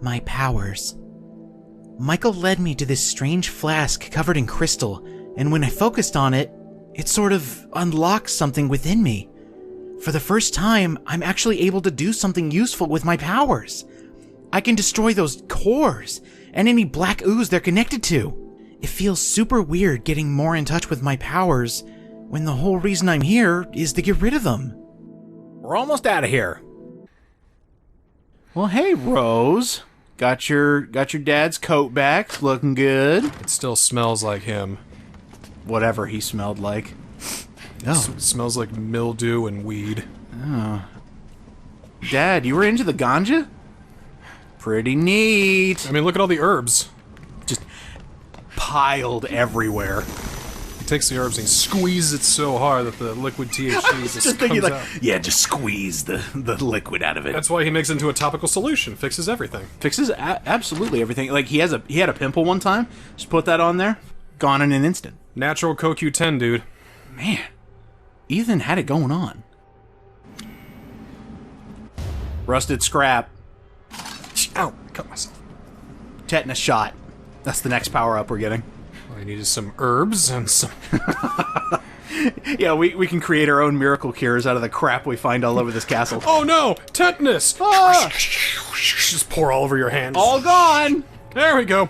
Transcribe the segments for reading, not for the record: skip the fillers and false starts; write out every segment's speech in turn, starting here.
My powers. Michael led me to this strange flask covered in crystal, and when I focused on it, it sort of unlocked something within me. For the first time, I'm actually able to do something useful with my powers. I can destroy those cores and any black ooze they're connected to. It feels super weird getting more in touch with my powers when the whole reason I'm here is to get rid of them. We're almost out of here. Well, hey, Rose. Got your dad's coat back. Looking good. It still smells like him. Whatever he smelled like. Oh. It smells like mildew and weed. Oh. Dad, you were into the ganja? Pretty neat. I mean, look at all the herbs. Just piled everywhere. He takes the herbs and he squeezes it so hard that the liquid THC just comes out. Yeah, just squeeze the liquid out of it. That's why he makes it into a topical solution. Fixes everything. Fixes absolutely everything. Like, he had a pimple one time. Just put that on there. Gone in an instant. Natural CoQ10, dude. Man. Ethan had it going on. Rusted scrap. Ow, I cut myself. Tetanus shot. That's the next power-up we're getting. All I need is some herbs and some... Yeah, we can create our own miracle cures out of the crap we find all over this castle. Oh no! Tetanus! Ah! Just pour all over your hands. All gone! There we go.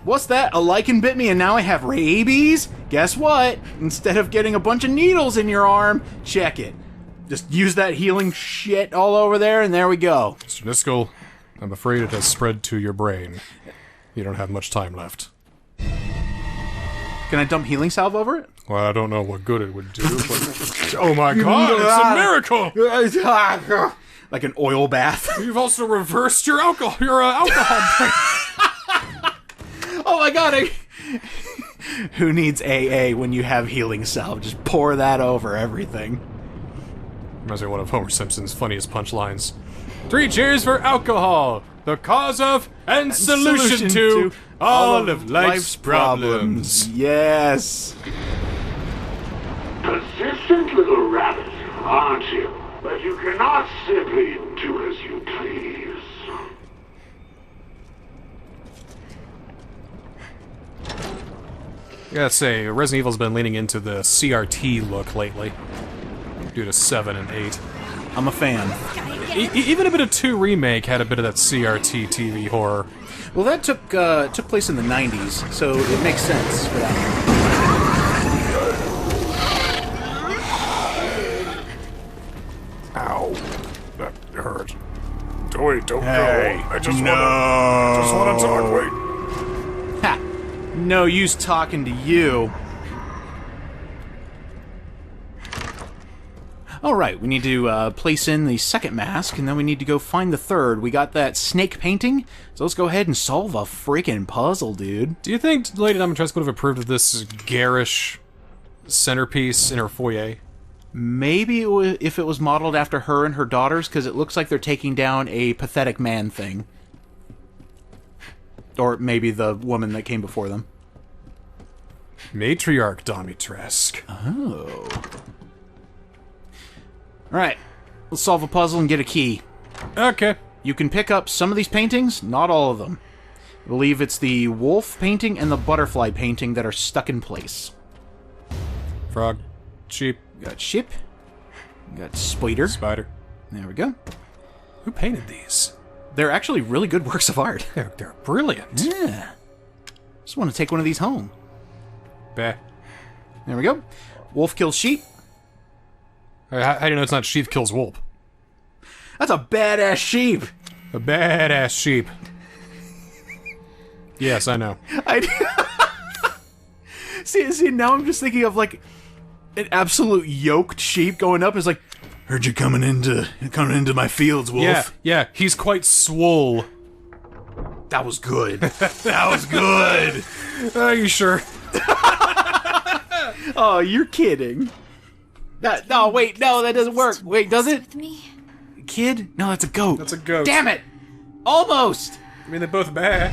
What's that? A lichen bit me and now I have rabies? Guess what? Instead of getting a bunch of needles in your arm, check it. Just use that healing shit all over there and there we go. Mr. Niskel, I'm afraid it has spread to your brain. You don't have much time left. Can I dump healing salve over it? Well, I don't know what good it would do, but... Oh my god, it's a miracle! Like an oil bath. You've also reversed your alcohol brain. Oh my god, Who needs AA when you have healing salve? Just pour that over everything. Reminds me of one of Homer Simpson's funniest punchlines. 3 cheers for alcohol! The cause of and solution to all of life's problems. Yes. Persistent little rabbit, aren't you? But you cannot simply do as you please. I gotta say, Resident Evil's been leaning into the CRT look lately. Due to 7 and 8. I'm a fan. Even a bit of 2 Remake had a bit of that CRT TV horror. Well, that took place in the 90s, so it makes sense for that. Ow. That hurt. Wait, don't Hey, go. I just no. wanna talk, wait. Ha! No use talking to you. Alright, we need to place in the second mask, and then we need to go find the third. We got that snake painting, so let's go ahead and solve a freaking puzzle, dude. Do you think Lady Dimitrescu would have approved of this garish centerpiece in her foyer? Maybe if it was modeled after her and her daughters, because it looks like they're taking down a pathetic man thing. Or maybe the woman that came before them. Matriarch Dimitrescu. Oh. Alright, let's solve a puzzle and get a key. Okay. You can pick up some of these paintings, not all of them. I believe it's the wolf painting and the butterfly painting that are stuck in place. Frog. Sheep. Got ship. Got spider. Spider. There we go. Who painted these? They're actually really good works of art. They're brilliant. Yeah. Just want to take one of these home. Bah. There we go. Wolf kills sheep. How do you know it's not sheep kills wolf? That's a badass sheep. A badass sheep. Yes, I know. See, now I'm just thinking of, like, an absolute yoked sheep going up. It's like, heard you coming into my fields, wolf. Yeah, he's quite swole. That was good. That was good. Are you sure? Oh, you're kidding. No, wait, no, that doesn't work. Wait, does it? With me? Kid? No, that's a goat. That's a goat. Damn it! Almost! I mean, they're both bad.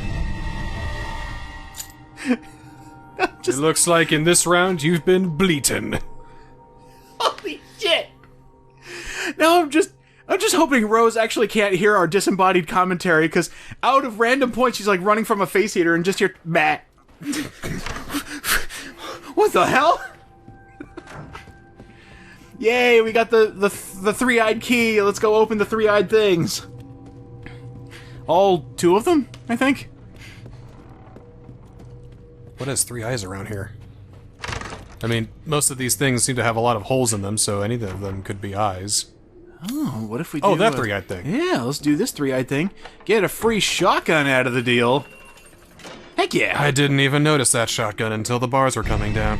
It looks like in this round you've been bleaten. Holy shit! Now I'm just hoping Rose actually can't hear our disembodied commentary, because out of random points she's like running from a face eater and just hear bah. What the hell? Yay, we got the three-eyed key. Let's go open the three-eyed things. All 2 of them, I think. What has 3 eyes around here? I mean, most of these things seem to have a lot of holes in them, so any of them could be eyes. Oh, what if we do... Oh, that three-eyed thing. Yeah, let's do this three-eyed thing. Get a free shotgun out of the deal. Heck yeah. I didn't even notice that shotgun until the bars were coming down.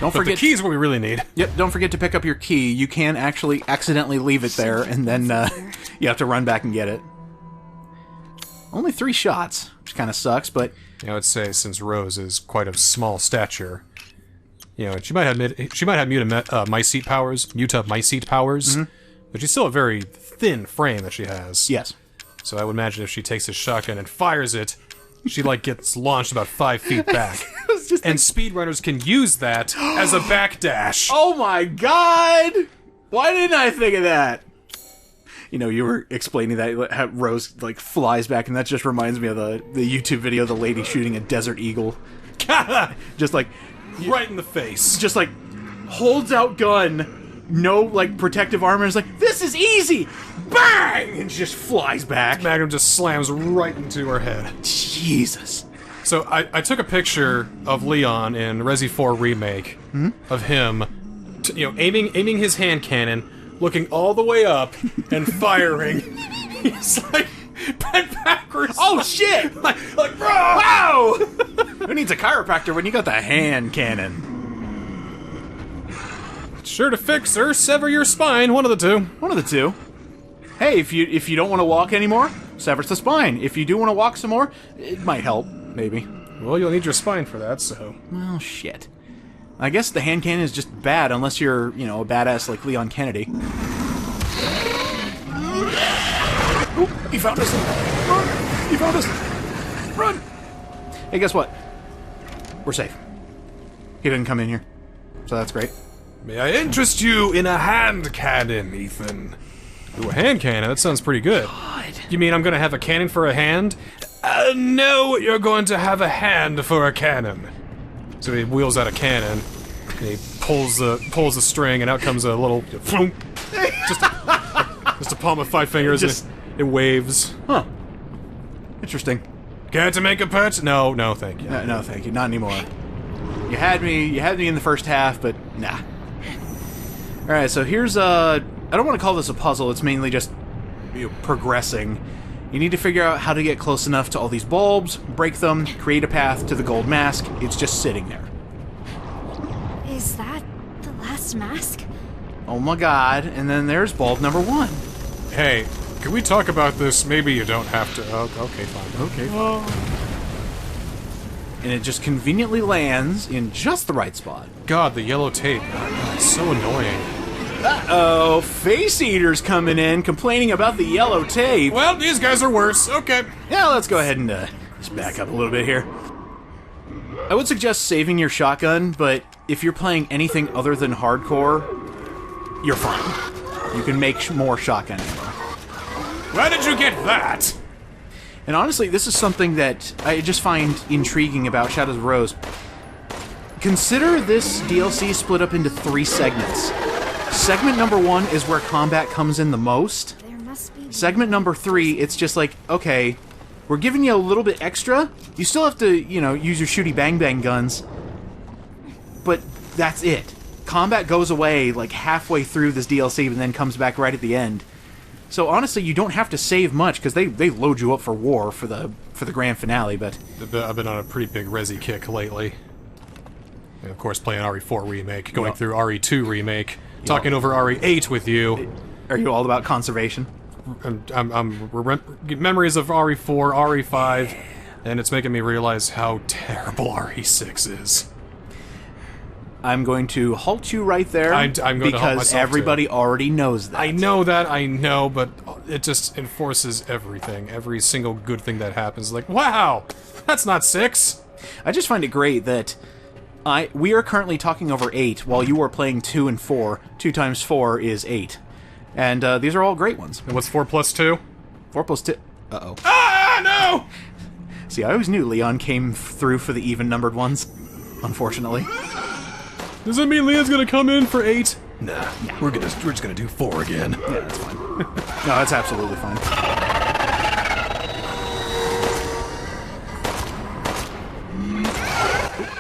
Don't But forget... the key's what we really need. Yep, don't forget to pick up your key. You can actually accidentally leave it there, and then you have to run back and get it. Only 3 shots, which kind of sucks, but... I would say, since Rose is quite of small stature, you know, she might have mycete powers, but she's still a very thin frame that she has. Yes. So I would imagine if she takes a shotgun and fires it, she like gets launched about 5 feet back. And speedrunners can use that as a backdash. Oh my god! Why didn't I think of that? You know, you were explaining that how Rose like flies back, and that just reminds me of the YouTube video of the lady shooting a desert eagle. Just like right in the face. Just like holds out gun, no like protective armor, and is like, "This is easy!" Bang! And just flies back. Magnum just slams right into her head. Jesus. So I took a picture of Leon in Resi 4 Remake of him, aiming his hand cannon, looking all the way up and firing. He's like bent backwards. Oh shit! like wow! Who needs a chiropractor when you got the hand cannon? Sure to fix or sever your spine. One of the two. One of the two. Hey, if you don't want to walk anymore, sever the spine. If you do want to walk some more, it might help. Maybe. Well, you'll need your spine for that, so... Well, shit. I guess the hand cannon is just bad unless you're, you know, a badass like Leon Kennedy. Oh, he found us! Run! He found us! Run! Hey, guess what? We're safe. He didn't come in here. So that's great. May I interest you in a hand cannon, Ethan? Ooh, a hand cannon? That sounds pretty good. God. You mean I'm gonna have a cannon for a hand? No, you're going to have a hand for a cannon. So he wheels out a cannon, and he pulls the string, and out comes a little floom. Just a palm of 5 fingers, and it waves. Huh. Interesting. Care to make a purchase? No, thank you. No, thank you. Not anymore. You had me in the first half, but nah. Alright, so here's I don't want to call this a puzzle, it's mainly just progressing. You need to figure out how to get close enough to all these bulbs, break them, create a path to the gold mask. It's just sitting there. Is that the last mask? Oh my god, and then there's bulb number 1. Hey, can we talk about this? Maybe you don't have to. Oh, okay, fine. Okay. And it just conveniently lands in just the right spot. God, the yellow tape. It's so annoying. Uh-oh, face eaters coming in, complaining about the yellow tape. Well, these guys are worse. Okay. Yeah, let's go ahead and just back up a little bit here. I would suggest saving your shotgun, but if you're playing anything other than hardcore, you're fine. You can make more shotgun ammo. Where did you get that? And honestly, this is something that I just find intriguing about Shadows of Rose. Consider this DLC split up into 3 segments. Segment number 1 is where combat comes in the most. There must be... Segment number 3, it's just like, okay, we're giving you a little bit extra. You still have to, you know, use your shooty bang bang guns. But that's it. Combat goes away like halfway through this DLC and then comes back right at the end. So honestly, you don't have to save much because they load you up for war for the grand finale, but... I've been on a pretty big Resi kick lately. And of course, playing RE4 Remake, going through RE2 Remake, talking over RE8 with you. Are you all about conservation? I'm memories of RE4, RE5, and it's making me realize how terrible RE6 is. I'm going to halt you right there. I'm going to halt myself because everybody already knows that. I know, but it just enforces everything. Every single good thing that happens. Like, wow, that's not 6. I just find it great that we are currently talking over 8 while you are playing 2 and 4. 2 times 4 is 8. And these are all great ones. And what's 4 plus 2? 4 plus 2... Uh-oh. Ah, no! See, I always knew Leon came through for the even-numbered ones, unfortunately. Does that mean Leon's gonna come in for 8? Nah, we're just gonna do 4 again. Yeah, that's fine. No, that's absolutely fine.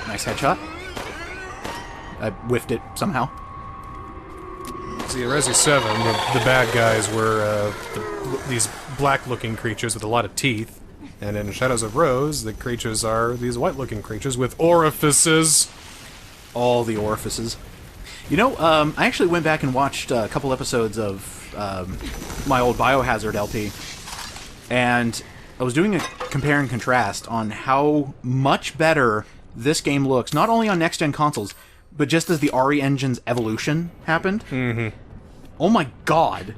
Nice headshot. I whiffed it somehow. See, in Resi 7, the bad guys were these black-looking creatures with a lot of teeth. And in Shadows of Rose, the creatures are these white-looking creatures with orifices. All the orifices. You know, I actually went back and watched a couple episodes of my old Biohazard LP, and I was doing a compare and contrast on how much better this game looks, not only on next-gen consoles, but just as the RE engine's evolution happened. Mm-hmm. Oh my god.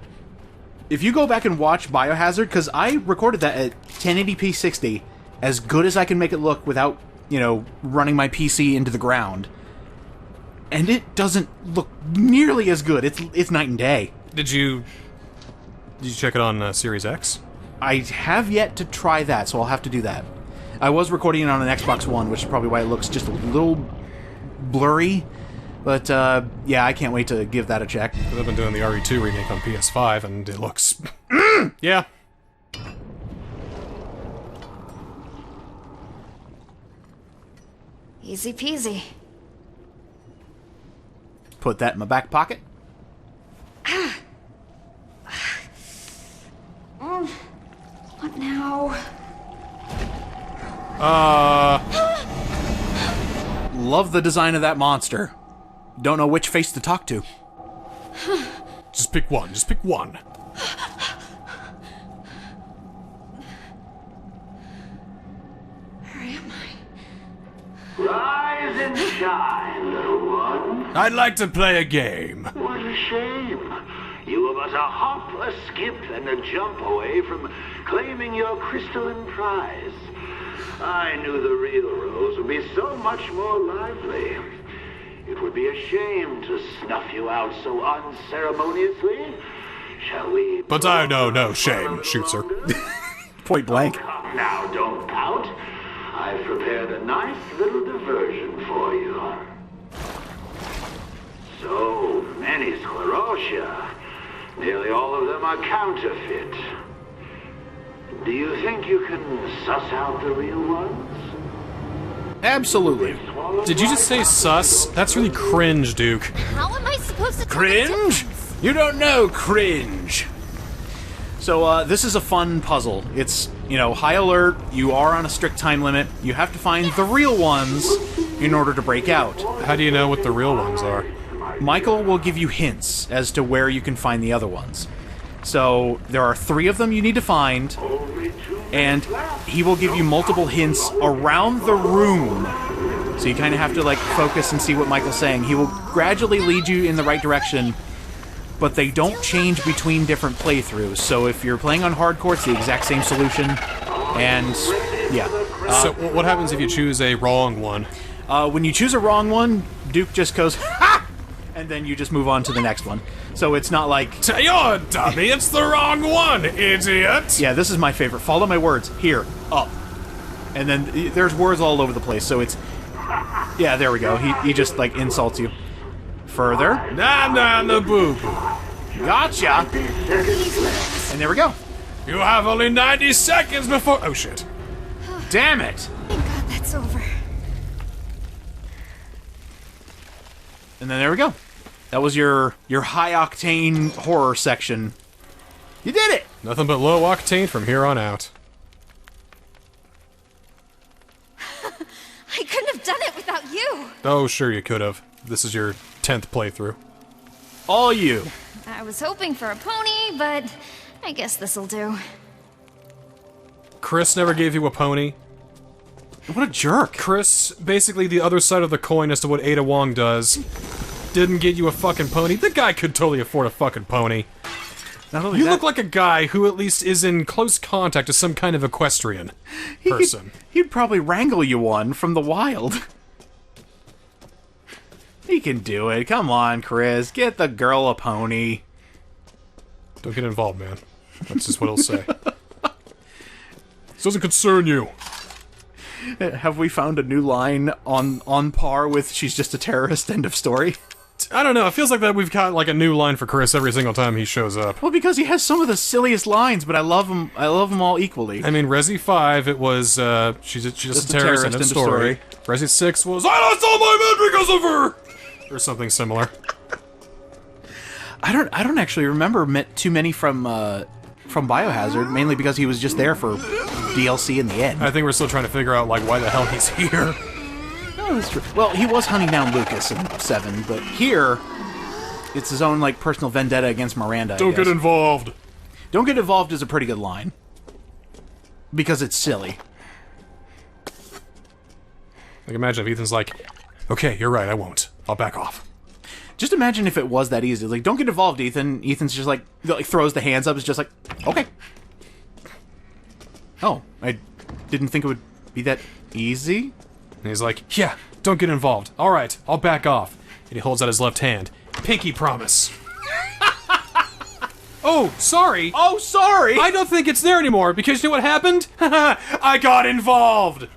If you go back and watch Biohazard, because I recorded that at 1080p 60, as good as I can make it look without, you know, running my PC into the ground. And it doesn't look nearly as good. It's night and day. Did you check it on Series X? I have yet to try that, so I'll have to do that. I was recording it on an Xbox One, which is probably why it looks just a little blurry. But, yeah, I can't wait to give that a check. I've been doing the RE2 remake on PS5, and it looks... yeah. Easy peasy. Put that in my back pocket. What now? Love the design of that monster. Don't know which face to talk to. Just pick one. Just pick one. Where am I? Rise and shine, little one. I'd like to play a game. What a shame. You were but a hop, a skip, and a jump away from claiming your crystalline prize. I knew the real Rose would be so much more lively. It would be a shame to snuff you out so unceremoniously. Shall we... But I know no shame, shoots her. Point blank. Come now, don't pout. I've prepared a nice little diversion for you. So many sclerotia. Nearly all of them are counterfeit. Do you think you can suss out the real ones? Absolutely. Did you just say sus? That's really cringe, Duke. How am I supposed to tell the Cringe? difference? You don't know cringe. So, this is a fun puzzle. It's, you know, high alert, you are on a strict time limit, you have to find the real ones in order to break out. How do you know what the real ones are? Michael will give you hints as to where you can find the other ones. So, there are 3 of them you need to find, and he will give you multiple hints around the room. So you kind of have to, like, focus and see what Michael's saying. He will gradually lead you in the right direction, but they don't change between different playthroughs. So if you're playing on hardcore, it's the exact same solution, and, yeah. So what happens if you choose a wrong one? When you choose a wrong one, Duke just goes, ha! And then you just move on to the next one. So it's not like... You're a dummy, it's the wrong one, idiot! Yeah, this is my favorite. Follow my words. Here, up. And then there's words all over the place, so it's... Yeah, there we go. He just, like, insults you. Further. Nah, the boo boo. Gotcha! And there we go. You have only 90 seconds before. Oh shit. Damn it! Thank God that's over. And then there we go. That was your high-octane horror section. You did it! Nothing but low octane from here on out. I couldn't have done it without you. Oh, sure you could have. This is your 10th playthrough. All you. I was hoping for a pony, but I guess this'll do. Chris never gave you a pony. What a jerk. Chris, basically the other side of the coin as to what Ada Wong does, didn't get you a fucking pony. The guy could totally afford a fucking pony. Not only You that, look like a guy who at least is in close contact with some kind of equestrian person. He'd probably wrangle you one from the wild. He can do it. Come on, Chris. Get the girl a pony. Don't get involved, man. That's just what he'll say. This doesn't concern you. Have we found a new line on par with "she's just a terrorist"? End of story. I don't know. It feels like that we've got like a new line for Chris every single time he shows up. Well, because he has some of the silliest lines, but I love them. I love them all equally. I mean, Resi 5, it was she's just a terrorist. End of story. Resi 6 was I lost all my men because of her, or something similar. I don't actually remember too many from Biohazard, mainly because he was just there for DLC in the end. I think we're still trying to figure out like why the hell he's here. Oh, that's true. Well, he was hunting down Lucas in 7, but here it's his own like personal vendetta against Miranda. Don't get involved. Don't get involved is a pretty good line because it's silly. Like imagine if Ethan's like, "Okay, you're right. I won't. I'll back off." Just imagine if it was that easy. Like, don't get involved, Ethan. Ethan's just like throws the hands up. It's just like, okay. Oh, I didn't think it would be that easy. And he's like, "Yeah, don't get involved. All right, I'll back off." And he holds out his left hand. Pinky promise. Oh, sorry. Oh, sorry. I don't think it's there anymore because you know what happened? I got involved.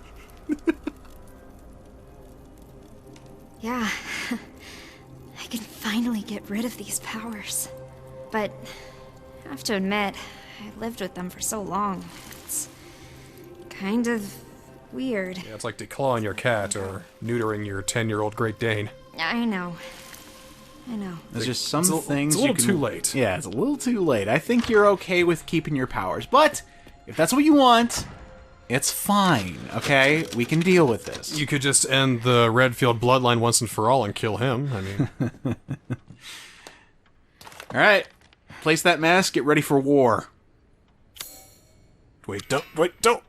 Yeah. I can finally get rid of these powers. But I have to admit, I lived with them for so long. It's kind of weird. Yeah, it's like declawing your cat or neutering your 10-year-old Great Dane. I know. There's just some things it's a little too late. Yeah, it's a little too late. I think you're okay with keeping your powers, but if that's what you want, it's fine, okay? We can deal with this. You could just end the Redfield bloodline once and for all and kill him. I mean... Alright. Place that mask, get ready for war. Wait, don't! Do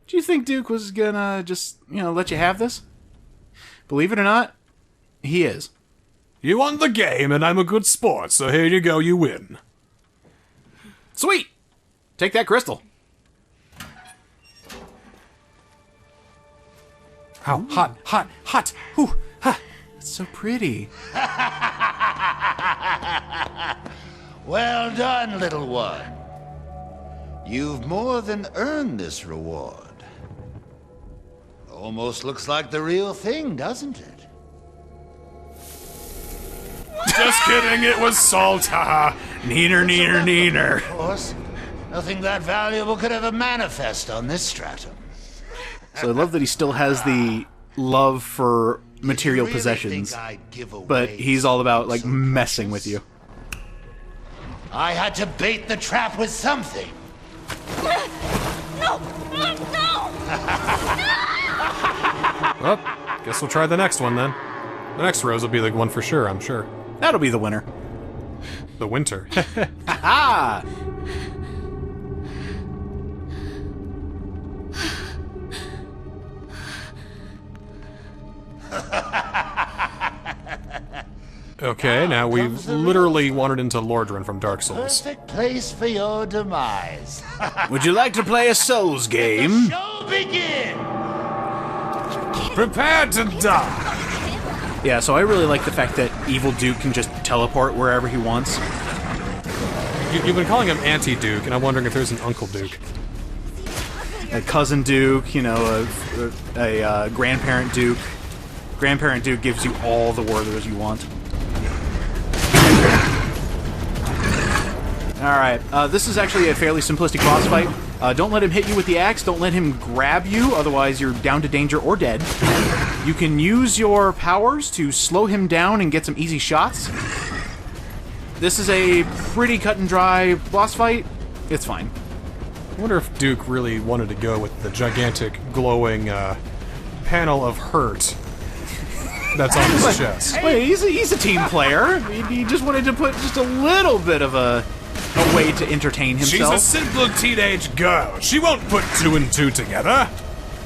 you think Duke was gonna just, let you have this? Believe it or not, he is. You won the game, and I'm a good sport, so here you go, you win. Sweet! Take that crystal. How hot! Whew, ha. It's so pretty. Well done, little one. You've more than earned this reward. Almost looks like the real thing, doesn't it? Just kidding, it was salt, haha. Neener. Of course, nothing that valuable could ever manifest on this stratum. So I love that he still has the love for material possessions, but he's all about, like, messing with you. I had to bait the trap with something. No! Well, guess we'll try the next one then. The next rose will be the one for sure, I'm sure. That'll be the winner. The winter. Ha! Okay, now we've literally wandered into Lordran from Dark Souls. Perfect place for your demise. Would you like to play a Souls game? Show begin! Prepare to die! Yeah, so I really like the fact that Evil Duke can just teleport wherever he wants. You've been calling him Auntie-Duke, and I'm wondering if there's an Uncle Duke. A cousin Duke, a grandparent Duke. Grandparent Duke gives you all the warriors you want. Alright, this is actually a fairly simplistic boss fight. Don't let him hit you with the axe, don't let him grab you, otherwise you're down to danger or dead. You can use your powers to slow him down and get some easy shots. This is a pretty cut and dry boss fight. It's fine. I wonder if Duke really wanted to go with the gigantic, glowing panel of hurt that's on his chest. Wait, he's a team player. He just wanted to put just a little bit of a way to entertain himself. She's a simple teenage girl. She won't put 2 and 2 together.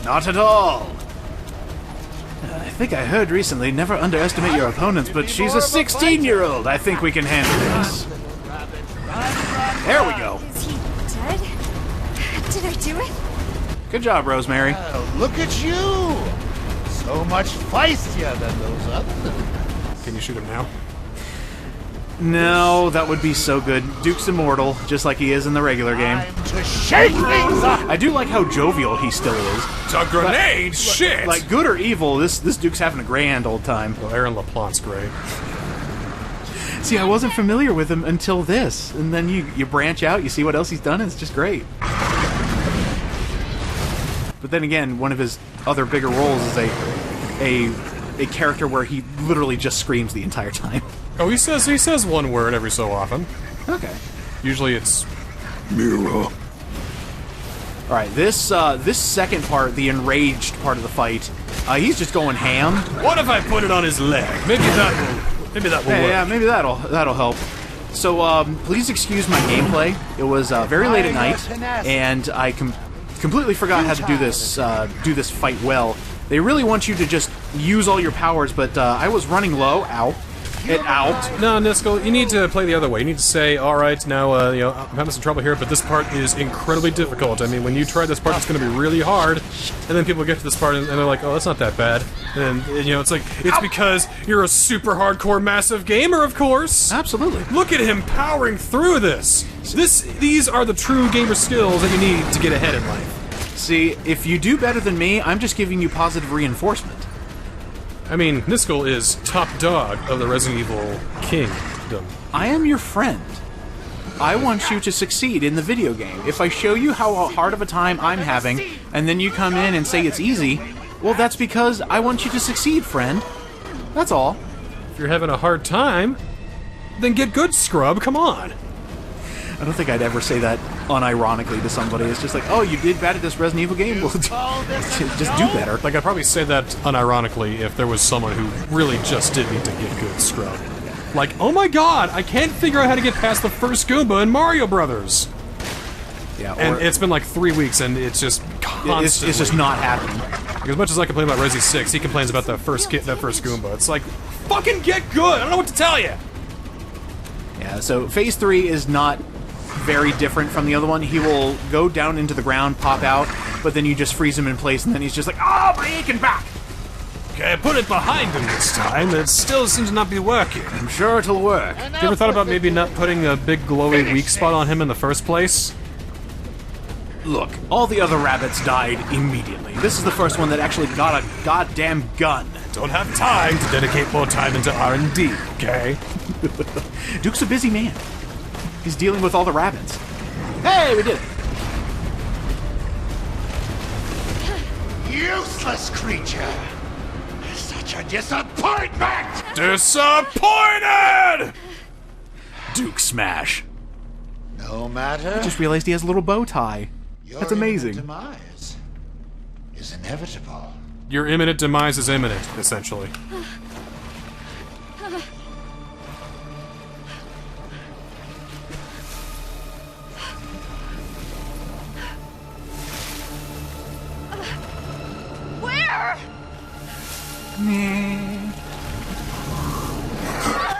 Not at all. I think I heard recently, never underestimate your opponents, but she's a 16-year-old. I think we can handle this. There we go. Is he dead? Did I do it? Good job, Rosemary. Oh, look at you! So much feistier than those others. Can you shoot him now? No, that would be so good. Duke's immortal, just like he is in the regular game. To shake things up! I do like how jovial he still is. It's a grenade! Shit! Like, good or evil, this Duke's having a grand old time. Well, Aaron LaPlante's great. See, I wasn't familiar with him until this, and then you branch out, you see what else he's done, and it's just great. But then again, one of his other bigger roles is a character where he literally just screams the entire time. Oh, he says one word every so often. Okay. Usually it's... Mirror. Alright, this second part, the enraged part of the fight, he's just going ham. What if I put it on his leg? Maybe that will work. Yeah, maybe that'll help. So, please excuse my gameplay. It was very late at night, and I completely forgot how to do this fight well. They really want you to just use all your powers, but I was running low. Ow. Out. No, Niskel, you need to play the other way. You need to say, alright, now, I'm having some trouble here, but this part is incredibly difficult. I mean, when you try this part, it's going to be really hard, and then people get to this part and they're like, oh, that's not that bad. And, it's like, it's because you're a super hardcore, massive gamer, of course. Absolutely. Look at him powering through this. These are the true gamer skills that you need to get ahead in life. See, if you do better than me, I'm just giving you positive reinforcement. I mean, Niskel is top dog of the Resident Evil Kingdom. I am your friend. I want you to succeed in the video game. If I show you how hard of a time I'm having, and then you come in and say it's easy, well, that's because I want you to succeed, friend. That's all. If you're having a hard time, then get good, scrub. Come on. I don't think I'd ever say that unironically to somebody. It's just like, oh, you did bad at this Resident Evil game? Well, just do better. Like, I'd probably say that unironically if there was someone who really just did need to get good, scrub. Like, oh my god, I can't figure out how to get past the first Goomba in Mario Brothers. Yeah, and it's been like 3 weeks, and it's just constantly... It's just not happening. Like, as much as I complain about Resi 6, he complains about that first Goomba. It's like, fucking get good! I don't know what to tell you! Yeah, so Phase 3 is not very different from the other one. He will go down into the ground, pop out, but then you just freeze him in place, and then he's just like, oh, my aching back! Okay, I put it behind him this time. It still seems to not be working. I'm sure it'll work. You ever thought about maybe not putting a big glowy weak spot on him in the first place? Look, all the other rabbits died immediately. This is the first one that actually got a goddamn gun. Don't have time to dedicate more time into R&D, okay? Duke's a busy man. He's dealing with all the rabbits. Hey, we did it! Useless creature! Such a disappointment! Disappointed! Duke smash. No matter. I just realized he has a little bow tie. That's amazing. Your demise is inevitable. Your imminent demise is imminent, essentially.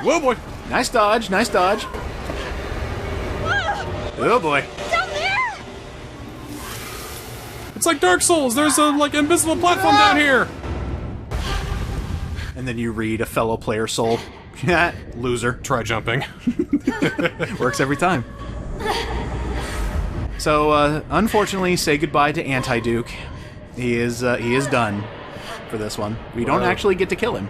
Whoa, boy! Nice dodge, nice dodge. Oh boy. Down there! It's like Dark Souls. There's a invisible platform down here. And then you read a fellow player soul. Yeah, loser. Try jumping. Works every time. So, unfortunately, say goodbye to Anti-Duke. He is done for this one. We don't actually get to kill him.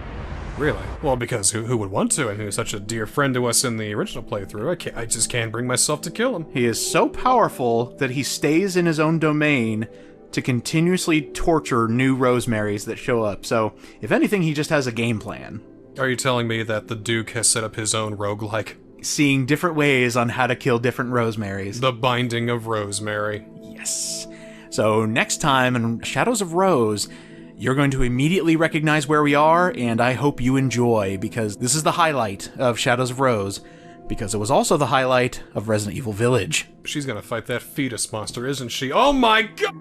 Really? Well, because who would want to? And he was such a dear friend to us in the original playthrough. I just can't bring myself to kill him. He is so powerful that he stays in his own domain to continuously torture new Rosemarys that show up. So, if anything, he just has a game plan. Are you telling me that the Duke has set up his own roguelike? Seeing different ways on how to kill different Rosemarys. The Binding of Rosemary. Yes. So, next time in Shadows of Rose, you're going to immediately recognize where we are, and I hope you enjoy, because this is the highlight of Shadows of Rose, because it was also the highlight of Resident Evil Village. She's gonna fight that fetus monster, isn't she? Oh my god!